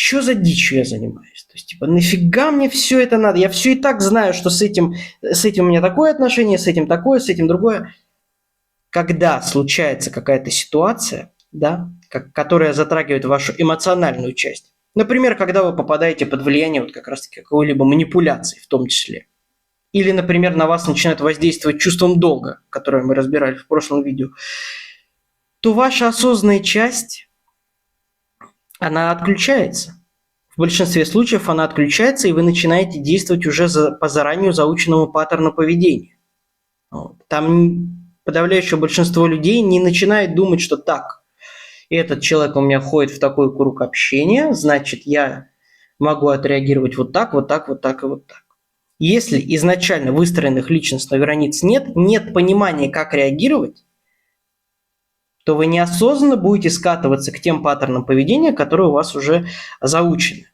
что за дичью я занимаюсь? То есть, типа, нафига мне все это надо? Я все и так знаю, что с этим у меня такое отношение, с этим такое, с этим другое. Когда случается какая-то ситуация, да, которая затрагивает вашу эмоциональную часть, например, когда вы попадаете под влияние вот как раз-таки какой-либо манипуляции в том числе, или, например, на вас начинает воздействовать чувством долга, которое мы разбирали в прошлом видео, то ваша осознанная часть, она отключается. В большинстве случаев она отключается, и вы начинаете действовать уже по заранее заученному паттерну поведения. Вот. Там подавляющее большинство людей не начинает думать, что так, этот человек у меня входит в такой круг общения, значит, я могу отреагировать вот так, вот так, вот так и вот так. Если изначально выстроенных личностных границ нет понимания, как реагировать, то вы неосознанно будете скатываться к тем паттернам поведения, которые у вас уже заучены.